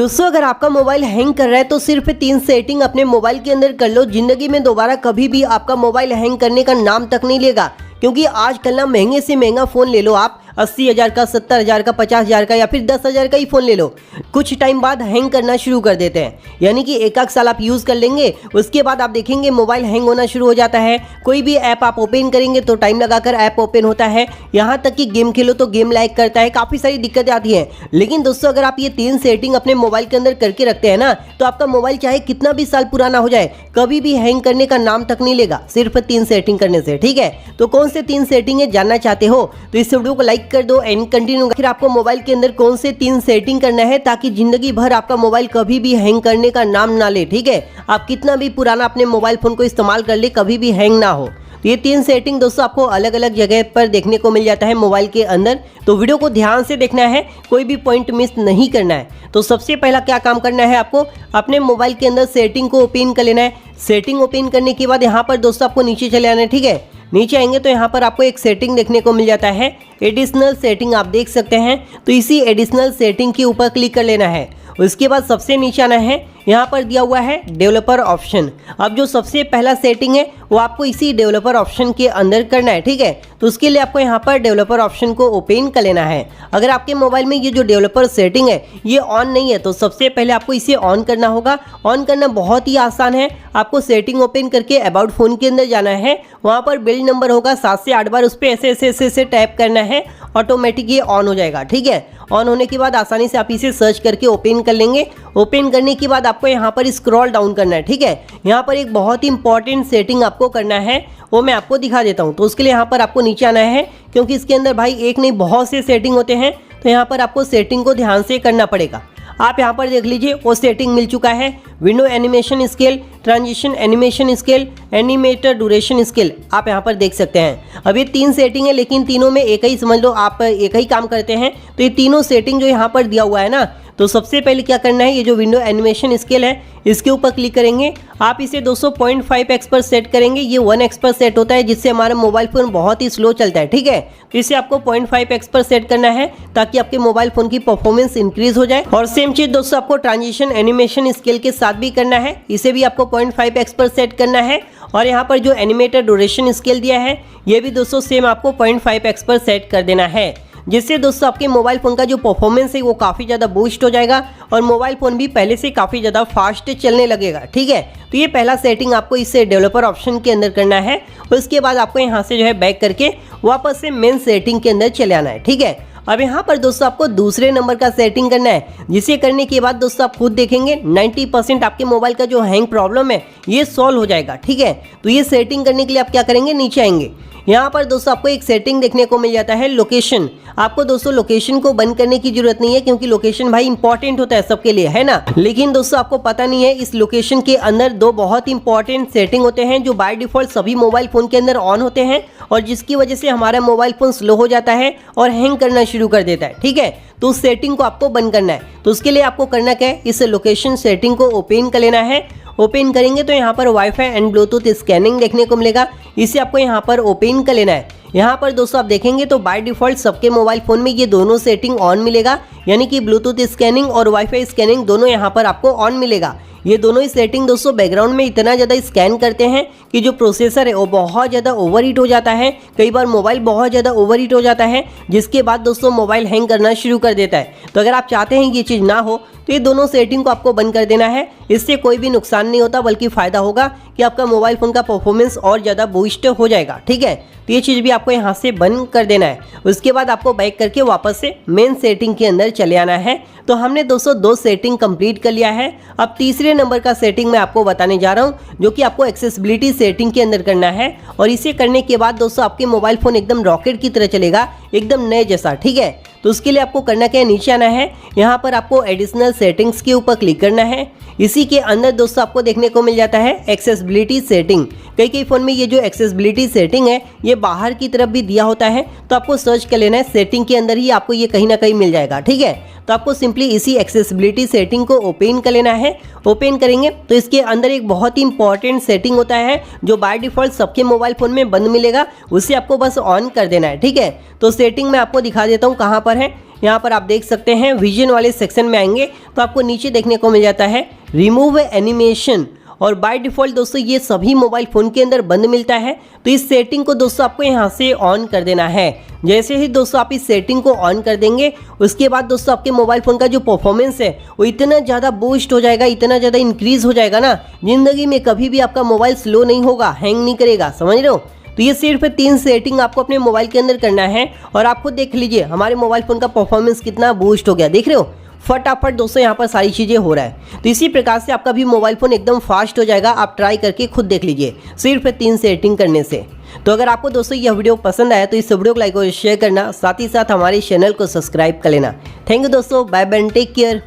दोस्तों अगर आपका मोबाइल हैंग कर रहा है तो सिर्फ 3 सेटिंग अपने मोबाइल के अंदर कर लो। जिंदगी में दोबारा कभी भी आपका मोबाइल हैंग करने का नाम तक नहीं लेगा। क्योंकि आजकल ना महंगे से महंगा फ़ोन ले लो आप, 80,000 का, 70,000 का, 50,000 का या फिर 10,000 का ही फ़ोन ले लो, कुछ टाइम बाद हैंग करना शुरू कर देते हैं। यानी कि एक साल आप यूज़ कर लेंगे, उसके बाद आप देखेंगे मोबाइल हैंग होना शुरू हो जाता है। कोई भी ऐप आप ओपन करेंगे तो टाइम लगाकर ऐप ओपन होता है, यहाँ तक कि गेम खेलो तो गेम लाइक करता है, काफ़ी सारी दिक्कतें आती हैं। लेकिन दोस्तों अगर आप ये 3 सेटिंग अपने मोबाइल के अंदर करके रखते हैं ना, तो आपका मोबाइल चाहे कितना भी साल पुराना हो जाए, कभी भी हैंग करने का नाम तक नहीं लेगा, सिर्फ 3 सेटिंग करने से। ठीक है, तो कौन से 3 सेटिंग है जानना चाहते हो तो इस वीडियो को लाइक कर दो एंड कंटिन्यू। फिर आपको मोबाइल के अंदर कौन से 3 सेटिंग करना है ताकि जिंदगी भर आपका मोबाइल कभी भी हैंग करने का नाम ना ले। ठीक है, आप कितना भी पुराना अपने मोबाइल फोन को इस्तेमाल कर ले, कभी भी हैंग ना हो। ये 3 सेटिंग दोस्तों आपको अलग अलग जगह पर देखने को मिल जाता है मोबाइल के अंदर, तो वीडियो को ध्यान से देखना है, कोई भी पॉइंट मिस नहीं करना है। तो सबसे पहला क्या काम करना है, आपको अपने मोबाइल के अंदर सेटिंग को ओपन कर लेना है। सेटिंग ओपन करने के बाद यहाँ पर दोस्तों आपको नीचे चले आना है। ठीक है, नीचे आएंगे तो यहाँ पर आपको एक सेटिंग देखने को मिल जाता है, एडिशनल सेटिंग आप देख सकते हैं। तो इसी एडिशनल सेटिंग के ऊपर क्लिक कर लेना है। उसके बाद सबसे नीचे आना है, यहाँ पर दिया हुआ है डेवलपर ऑप्शन। अब जो सबसे पहला सेटिंग है वो आपको इसी डेवलपर ऑप्शन के अंदर करना है। ठीक है, तो उसके लिए आपको यहाँ पर डेवलपर ऑप्शन को ओपन कर लेना है। अगर आपके मोबाइल में ये जो डेवलपर सेटिंग है ये ऑन नहीं है तो सबसे पहले आपको इसे ऑन करना होगा। ऑन करना बहुत ही आसान है, आपको सेटिंग ओपन करके अबाउट फ़ोन के अंदर जाना है, वहाँ पर बिल्ड नंबर होगा 7 से 8 बार, उस पर ऐसे टैप करना है, ऑटोमेटिक ये ऑन हो जाएगा। ठीक है, ऑन होने के बाद आसानी से आप इसे सर्च करके ओपन कर लेंगे। ओपन करने के बाद आपको यहाँ पर स्क्रॉल डाउन करना है। ठीक है, यहाँ पर एक बहुत ही इंपॉर्टेंट सेटिंग आपको करना है, वो मैं आपको दिखा देता हूँ। तो उसके लिए यहाँ पर आपको नीचे आना है, क्योंकि इसके अंदर भाई एक नहीं बहुत से सेटिंग होते हैं, तो यहाँ पर आपको सेटिंग को ध्यान से करना पड़ेगा। आप यहाँ पर देख लीजिए वो सेटिंग मिल चुका है, window animation scale, transition animation scale, animator duration scale, आप यहाँ पर देख सकते हैं। अब ये 3 सेटिंग है, लेकिन तीनों में एक ही समझ लो, आप एक ही काम करते हैं। तो ये तीनों सेटिंग जो यहाँ पर दिया हुआ है ना, तो सबसे पहले क्या करना है, ये जो विंडो एनिमेशन स्केल है इसके ऊपर क्लिक करेंगे। आप इसे 200.5x पर सेट करेंगे, ये 1x पर सेट होता है, जिससे हमारा मोबाइल फ़ोन बहुत ही स्लो चलता है। ठीक है, तो इसे आपको 0.5x पर सेट करना है ताकि आपके मोबाइल फ़ोन की परफॉर्मेंस इंक्रीज हो जाए। और सेम चीज़ दोस्तों आपको ट्रांजिशन एनिमेशन स्केल के साथ भी करना है, इसे भी आपको 0.5x पर सेट करना है। और यहाँ पर जो एनिमेटर ड्यूरेशन स्केल दिया है ये भी दोस्तों सेम आपको 0.5x पर सेट कर देना है, जिससे दोस्तों आपके मोबाइल फ़ोन का जो परफॉर्मेंस है वो काफ़ी ज़्यादा बूस्ट हो जाएगा और मोबाइल फ़ोन भी पहले से काफ़ी ज़्यादा फास्ट चलने लगेगा। ठीक है, तो ये पहला सेटिंग आपको इस डेवलपर ऑप्शन के अंदर करना है। और उसके बाद आपको यहाँ से जो है बैक करके वापस से मेन सेटिंग के अंदर चले आना है। ठीक है, अब यहाँ पर दोस्तों आपको दूसरे नंबर का सेटिंग करना है, जिसे करने के बाद दोस्तों आप खुद देखेंगे 90% आपके मोबाइल का जो हैंग प्रॉब्लम है ये सॉल्व हो जाएगा। ठीक है, तो ये सेटिंग करने के लिए आप क्या करेंगे, नीचे आएंगे, यहाँ पर दोस्तों आपको एक सेटिंग देखने को मिल जाता है, लोकेशन। आपको दोस्तों लोकेशन को बंद करने की जरूरत नहीं है, क्योंकि लोकेशन भाई इंपॉर्टेंट होता है सबके लिए, है ना। लेकिन दोस्तों आपको पता नहीं है, इस लोकेशन के अंदर 2 बहुत इंपॉर्टेंट सेटिंग होते हैं जो बाय डिफॉल्ट सभी मोबाइल फ़ोन के अंदर ऑन होते हैं, और जिसकी वजह से हमारा मोबाइल फ़ोन स्लो हो जाता है और हैंग करना शुरू कर देता है। ठीक है, तो उस सेटिंग को आपको बंद करना है। तो उसके लिए आपको करना क्या है, इस लोकेशन सेटिंग को ओपन कर लेना है। ओपन करेंगे तो यहाँ पर वाईफाई एंड ब्लूटूथ स्कैनिंग देखने को मिलेगा, इसे आपको यहाँ पर ओपन कर लेना है। यहाँ पर दोस्तों आप देखेंगे तो बाय डिफॉल्ट सबके मोबाइल फ़ोन में ये दोनों सेटिंग ऑन मिलेगा, यानी कि ब्लूटूथ स्कैनिंग और वाईफाई स्कैनिंग दोनों यहाँ पर आपको ऑन मिलेगा। ये दोनों ही सेटिंग दोस्तों बैकग्राउंड में इतना ज़्यादा स्कैन करते हैं कि जो प्रोसेसर है वो बहुत ज़्यादा ओवरहीट हो जाता है, कई बार मोबाइल बहुत ज़्यादा ओवरहीट हो जाता है, जिसके बाद दोस्तों मोबाइल हैंग करना शुरू कर देता है। तो अगर आप चाहते हैं ये चीज़ ना हो तो ये दोनों सेटिंग को आपको बंद कर देना है। इससे कोई भी नुकसान नहीं होता, बल्कि फ़ायदा होगा कि आपका मोबाइल फ़ोन का परफॉर्मेंस और ज़्यादा बूस्ट हो जाएगा। ठीक है, तो ये चीज़ भी आपको यहाँ से बंद कर देना है। उसके बाद आपको बैक करके वापस से मेन सेटिंग के अंदर चले आना है। तो हमने दोस्तों 2 सेटिंग कंप्लीट कर लिया है। अब तीसरे नंबर का सेटिंग मैं आपको बताने जा रहा हूँ, जो कि आपको एक्सेसिबिलिटी सेटिंग के अंदर करना है। और इसे करने के बाद दोस्तों आपके मोबाइल फ़ोन एकदम रॉकेट की तरह चलेगा, एकदम नए जैसा। ठीक है, तो उसके लिए आपको करना क्या है, नीचे आना है, यहाँ पर आपको एडिशनल सेटिंग्स के ऊपर क्लिक करना है। इसी के अंदर दोस्तों आपको देखने को मिल जाता है एक्सेसिबिलिटी सेटिंग। कई फ़ोन में ये जो एक्सेसिबिलिटी सेटिंग है ये बाहर की तरफ भी दिया होता है, तो आपको सर्च कर लेना है, सेटिंग के अंदर ही आपको ये कहीं ना कहीं मिल जाएगा। ठीक है, तो आपको सिंपली इसी एक्सेसिबिलिटी सेटिंग को ओपन कर लेना है। ओपन करेंगे तो इसके अंदर एक बहुत ही इंपॉर्टेंट सेटिंग होता है जो बाय डिफॉल्ट सबके मोबाइल फ़ोन में बंद मिलेगा, उसे आपको बस ऑन कर देना है। ठीक है, तो सेटिंग मैं आपको दिखा देता हूँ कहाँ पर है। यहाँ पर आप देख सकते हैं विजन वाले सेक्शन में आएंगे तो आपको नीचे देखने को मिल जाता है रिमूव एनिमेशन, और बाय डिफ़ॉल्ट दोस्तों ये सभी मोबाइल फ़ोन के अंदर बंद मिलता है। तो इस सेटिंग को दोस्तों आपको यहाँ से ऑन कर देना है। जैसे ही दोस्तों आप इस सेटिंग को ऑन कर देंगे उसके बाद दोस्तों आपके मोबाइल फ़ोन का जो परफॉर्मेंस है वो इतना ज़्यादा बूस्ट हो जाएगा, इतना ज़्यादा इंक्रीज़ हो जाएगा ना, ज़िंदगी में कभी भी आपका मोबाइल स्लो नहीं होगा, हैंग नहीं करेगा। समझ रहे हो? तो ये सिर्फ 3 सेटिंग आपको अपने मोबाइल के अंदर करना है और आप खुद देख लीजिए हमारे मोबाइल फ़ोन का परफॉर्मेंस कितना बूस्ट हो गया। देख रहे हो फटाफट दोस्तों यहाँ पर सारी चीज़ें हो रहा है। तो इसी प्रकार से आपका भी मोबाइल फ़ोन एकदम फास्ट हो जाएगा। आप ट्राई करके खुद देख लीजिए सिर्फ 3 सेटिंग करने से। तो अगर आपको दोस्तों यह वीडियो पसंद आया तो इस वीडियो को लाइक और शेयर करना, साथ ही साथ हमारे चैनल को सब्सक्राइब कर लेना। थैंक यू दोस्तों, बाय बाय, टेक केयर।